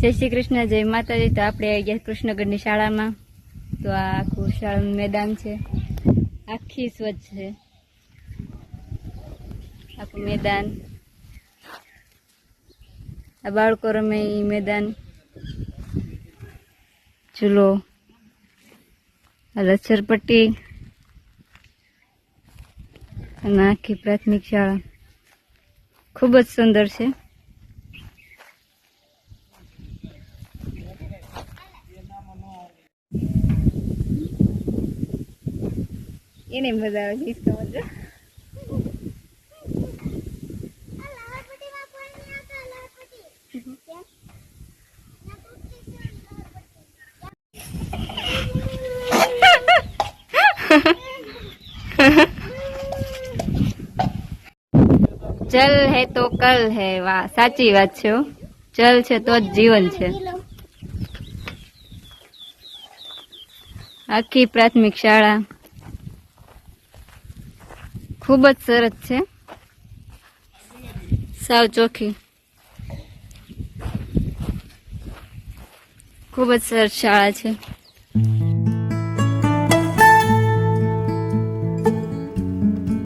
જય શ્રી કૃષ્ણ, જય માતાજી। તો આપણે આવી ગયા કૃષ્ણગઢની શાળામાં। તો આ આખું શાળાનું મેદાન છે, આખી સ્વચ્છ છે આખું મેદાન। આ બાળકો રમે ઈ મેદાન, ઝૂલો, આ લચ્છરપટ્ટી અને આખી પ્રાથમિક શાળા ખૂબ જ સુંદર છે। એને મજા આવે છે, इसका मजा। जल है तो कल है, वाह साची बात छे। जल छे तो जीवन छे। आखी प्राथमिक शाळा खूब ज सरस छे, साव चोखी, खूब ज सरस शाळा छे।